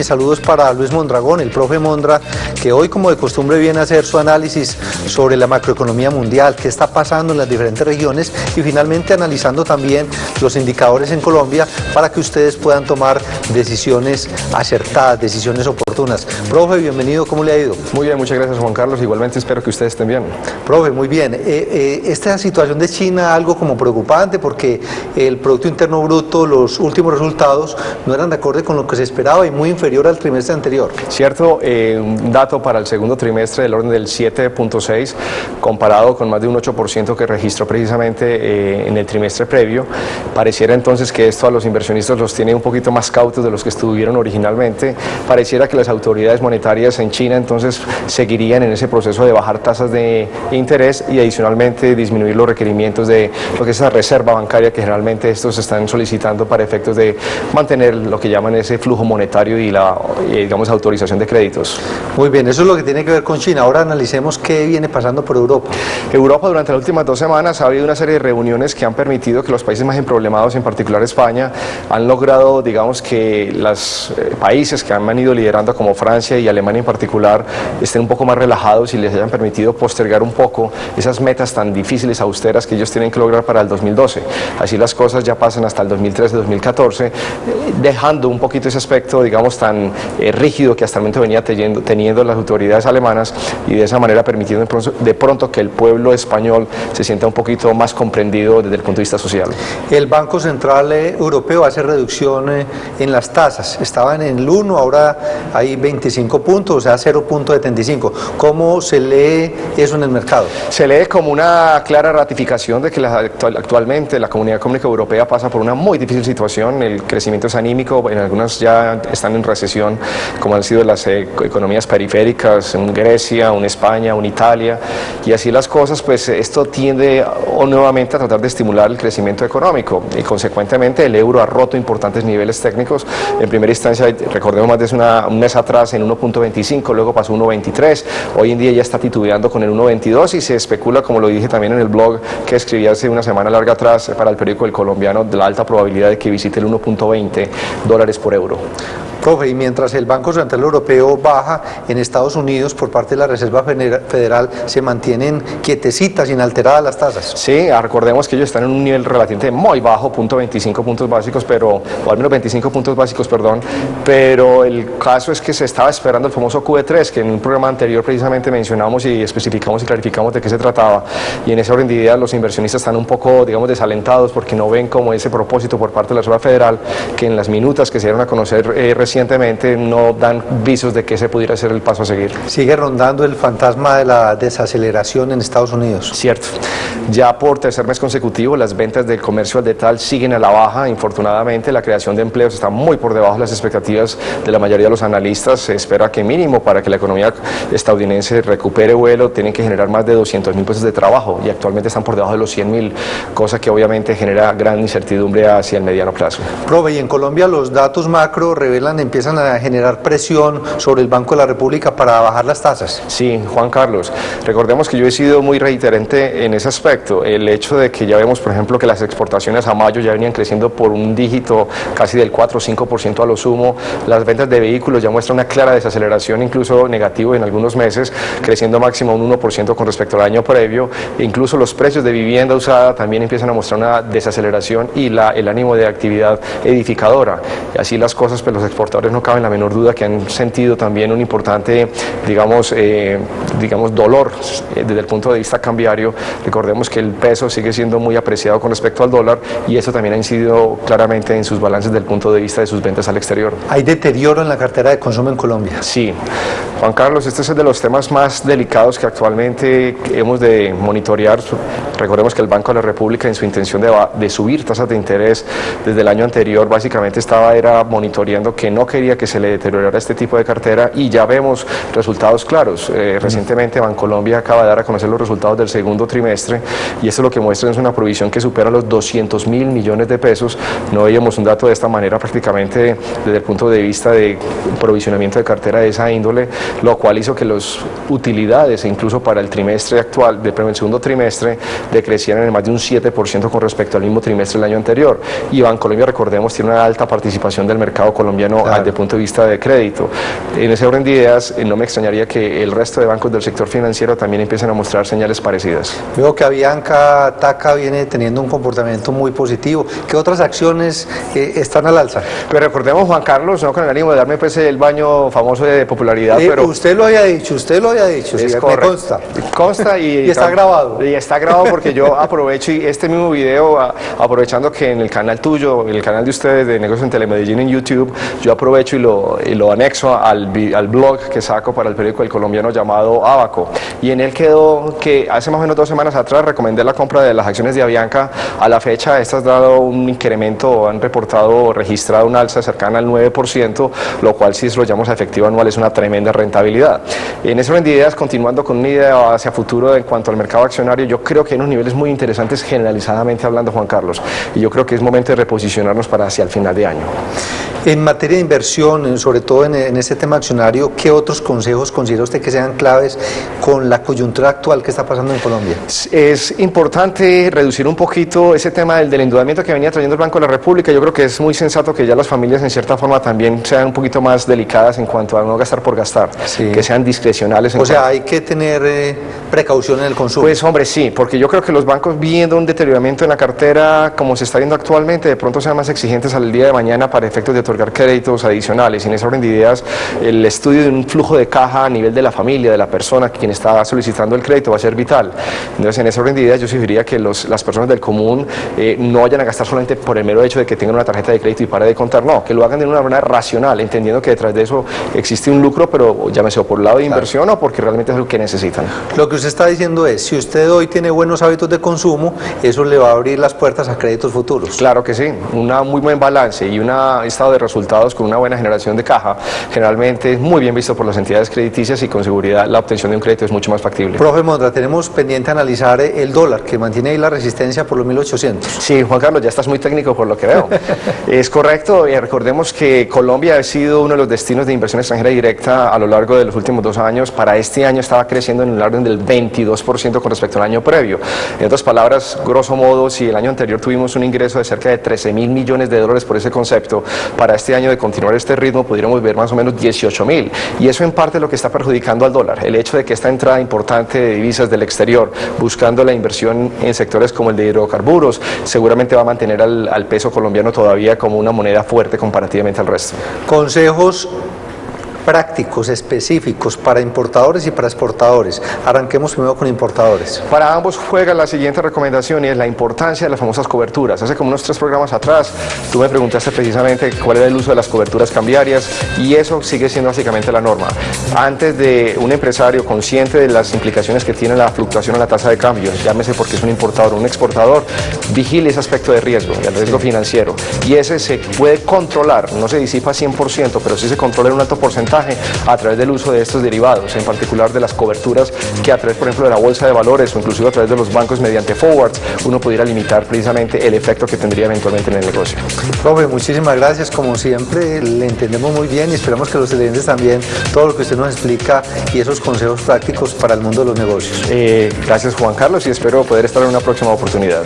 mis saludos para Luis Mondragón, el profe Mondra, que hoy como de costumbre viene a hacer su análisis sobre la macroeconomía mundial, qué está pasando en las diferentes regiones y finalmente analizando también los indicadores en Colombia para que ustedes puedan tomar decisiones acertadas, decisiones oportunas. Profe, bienvenido, ¿cómo le ha ido? Muy bien, muchas gracias Juan Carlos, igualmente espero que ustedes estén bien. Profe, muy bien. Esta situación de China algo como preocupante porque el Producto Interno Bruto, los últimos resultados no eran de acuerdo con lo que se esperaba y muy inferior al trimestre anterior. Cierto, un dato para el segundo trimestre del orden del 7.6 comparado con más de un 8% que registró precisamente en el trimestre previo. Pareciera entonces que esto a los inversionistas los tiene un poquito más cautos de los que estuvieron originalmente. Pareciera que las autoridades monetarias en China entonces seguirían en ese proceso de bajar tasas de interés y adicionalmente disminuir los requerimientos de lo que es la reserva bancaria que generalmente estos están solicitando para efectos de mantener lo que llaman ese flujo monetario y la digamos autorización de créditos. Muy bien, eso es lo que tiene que ver con China. Ahora analicemos qué viene pasando por Europa. Europa durante las últimas 2 semanas ha habido una serie de reuniones que han permitido que los países más emproblemados, en particular España, han logrado, digamos, que los países que han ido liderando como Francia y Alemania en particular estén un poco más relajados y les hayan permitido postergar un poco esas metas tan difíciles, austeras que ellos tienen que lograr para el 2012. Así las cosas ya pasan hasta el 2013-2014, dejando un poquito ese aspecto, digamos, tan rígido que hasta el momento venía teniendo las autoridades alemanas y de esa manera permitiendo de pronto que el pueblo español se sienta un poquito más comprendido desde el punto de vista social. El Banco Central Europeo hace reducción en las tasas. Estaban en el 1, ahora hay 25 puntos, o sea 0.75. ¿Cómo se lee eso en el mercado? Se lee como una clara ratificación de que actualmente la Comunidad Económica Europea pasa por una muy difícil situación. El crecimiento es anímico, en algunas ya están en recesión, como han sido las economías periféricas, un Grecia, un España, un Italia, y así las cosas, pues esto tiende nuevamente a tratar de estimular el crecimiento económico y consecuentemente el euro ha roto importantes niveles técnicos. En primera instancia, recordemos más de un mes atrás en 1.25, luego pasó 1.23, hoy en día ya está titubeando con el 1.22 y se especula, como lo dije también en el blog que escribí hace una semana larga atrás para el periódico El Colombiano, de la alta probabilidad de que visite el 1.20 dólares por euro. Profe, y mientras el Banco Central Europeo baja, en Estados Unidos por parte de la Reserva Federal se mantienen quietecitas, inalteradas las tasas. Sí, recordemos que ellos están en un nivel relativamente muy bajo, 0.25 puntos básicos, o al menos 25 puntos básicos, perdón, pero el caso es que se estaba esperando el famoso QE3, que en un programa anterior precisamente mencionamos y especificamos y clarificamos de qué se trataba, y en ese orden de ideas los inversionistas están un poco, digamos, desalentados porque no ven como ese propósito por parte de la Reserva Federal, que en las minutas que se dieron a conocer recientemente no dan visos de que ese pudiera ser el paso a seguir. Sigue rondando el fantasma de la desaceleración en Estados Unidos. Cierto. Ya por tercer mes consecutivo las ventas del comercio al detalle siguen a la baja. Infortunadamente la creación de empleos está muy por debajo de las expectativas de la mayoría de los analistas. Se espera que mínimo para que la economía estadounidense recupere vuelo tienen que generar más de 200.000 puestos de trabajo y actualmente están por debajo de los 100.000, cosa que obviamente genera gran incertidumbre hacia el mediano plazo. Profe, y en Colombia los datos macro empiezan a generar presión sobre el Banco de la República para bajar las tasas. Sí, Juan Carlos, recordemos que yo he sido muy reiterante en ese aspecto. El hecho de que ya vemos, por ejemplo, que las exportaciones a mayo ya venían creciendo por un dígito casi del 4 o 5% a lo sumo, las ventas de vehículos ya muestran una clara desaceleración, incluso negativo en algunos meses, creciendo máximo un 1% con respecto al año previo, e incluso los precios de vivienda usada también empiezan a mostrar una desaceleración y el ánimo de actividad edificadora. Y así las cosas, pues los exportadores no caben la menor duda que han sentido también un importante, digamos, dolor desde el punto de vista cambiario. Recordemos que el peso sigue siendo muy apreciado con respecto al dólar y eso también ha incidido claramente en sus balances desde el punto de vista de sus ventas al exterior. ¿Hay deterioro en la cartera de consumo en Colombia? Sí. Juan Carlos, este es de los temas más delicados que actualmente hemos de monitorear. Recordemos que el Banco de la República, en su intención de subir tasas de interés desde el año anterior, básicamente era monitoreando que no quería que se le deteriorara este tipo de cartera y ya vemos resultados claros. Recientemente Bancolombia acaba de dar a conocer los resultados del segundo trimestre y esto lo que muestra es una provisión que supera los 200.000 millones de pesos. No veíamos un dato de esta manera prácticamente desde el punto de vista de provisionamiento de cartera de esa índole, lo cual hizo que las utilidades, incluso para el trimestre actual, el segundo trimestre, decrecieran en más de un 7% con respecto al mismo trimestre del año anterior. Y Bancolombia, recordemos, tiene una alta participación del mercado colombiano claro, desde el punto de vista de crédito. En ese orden de ideas, no me extrañaría que el resto de bancos del sector financiero también empiecen a mostrar señales parecidas. Veo que Avianca, TACA viene teniendo un comportamiento muy positivo. ¿Qué otras acciones están al alza? Pero recordemos, Juan Carlos, no con el ánimo de darme pues el baño famoso de popularidad, pero... Usted lo había dicho, sí, me consta. Consta y está grabado. Y está grabado porque yo aprovecho y este mismo video, aprovechando que en el canal tuyo, el canal de ustedes de Negocios en Telemedellín en YouTube, yo aprovecho y lo anexo al blog que saco para el periódico El Colombiano llamado Abaco. Y en él quedó que hace más o menos 2 semanas atrás recomendé la compra de las acciones de Avianca. A la fecha estas han dado un incremento, han reportado, registrado una alza cercana al 9%, lo cual si lo llamamos a efectivo anual es una tremenda rentabilidad. En ese orden de ideas, continuando con una idea hacia futuro en cuanto al mercado accionario, yo creo que hay unos niveles muy interesantes generalizadamente hablando, Juan Carlos, y yo creo que es momento de reposicionarnos para hacia el final de año. En materia de inversión, sobre todo en este tema accionario, ¿qué otros consejos considera usted que sean claves con la coyuntura actual que está pasando en Colombia? Es importante reducir un poquito ese tema del endeudamiento que venía trayendo el Banco de la República. Yo creo que es muy sensato que ya las familias en cierta forma también sean un poquito más delicadas en cuanto a no gastar por gastar, sí, que sean discrecionales. O sea, hay que tener precaución en el consumo. Pues hombre, sí, porque yo creo que los bancos viendo un deterioramiento en la cartera como se está viendo actualmente, de pronto sean más exigentes al día de mañana para efectos de otorgar créditos adicionales. Y en esa orden de ideas, el estudio de un flujo de caja a nivel de la familia, de la persona, quien está solicitando el crédito, va a ser vital. Entonces, en esa orden de ideas, yo sugeriría que las personas del común no vayan a gastar solamente por el mero hecho de que tengan una tarjeta de crédito y pare de contar, no, que lo hagan de una manera racional, entendiendo que detrás de eso existe un lucro, pero llámese o por el lado de inversión o porque realmente es lo que necesitan. Lo que usted está diciendo es, si usted hoy tiene buenos hábitos de consumo, eso le va a abrir las puertas a créditos futuros. Claro que sí, un muy buen balance y un estado de resultados con una buena generación de caja, generalmente es muy bien visto por las entidades crediticias y con seguridad la obtención de un crédito es mucho más factible. Profe Mondra, tenemos pendiente analizar el dólar, que mantiene ahí la resistencia por los 1800. Sí, Juan Carlos, ya estás muy técnico por lo que veo. Es correcto, recordemos que Colombia ha sido uno de los destinos de inversión extranjera directa a lo largo de los últimos 2 años. Para este año estaba creciendo en el orden del 22% con respecto al año previo. En otras palabras, grosso modo, si el año anterior tuvimos un ingreso de cerca de 13.000 millones de dólares por ese concepto, para este año de continuar este ritmo podríamos ver más o menos 18.000. Y eso en parte es lo que está perjudicando al dólar. El hecho de que esta entrada importante de divisas del exterior, buscando la inversión en sectores como el de hidrocarburos, seguramente va a mantener al peso colombiano todavía como una moneda fuerte comparativamente al resto. Consejos prácticos, específicos para importadores y para exportadores. Arranquemos primero con importadores. Para ambos juega la siguiente recomendación y es la importancia de las famosas coberturas. Hace como unos 3 programas atrás tú me preguntaste precisamente cuál era el uso de las coberturas cambiarias y eso sigue siendo básicamente la norma. Antes de un empresario consciente de las implicaciones que tiene la fluctuación en la tasa de cambio, llámese porque es un importador o un exportador, vigile ese aspecto de riesgo, el riesgo financiero. Y ese se puede controlar, no se disipa 100%, pero sí se controla en un alto porcentaje a través del uso de estos derivados, en particular de las coberturas que a través, por ejemplo, de la bolsa de valores o inclusive a través de los bancos mediante forwards, uno pudiera limitar precisamente el efecto que tendría eventualmente en el negocio. Profe, muchísimas gracias, como siempre, le entendemos muy bien y esperamos que los televidentes también, todo lo que usted nos explica y esos consejos prácticos para el mundo de los negocios. Gracias, Juan Carlos, y espero poder estar en una próxima oportunidad.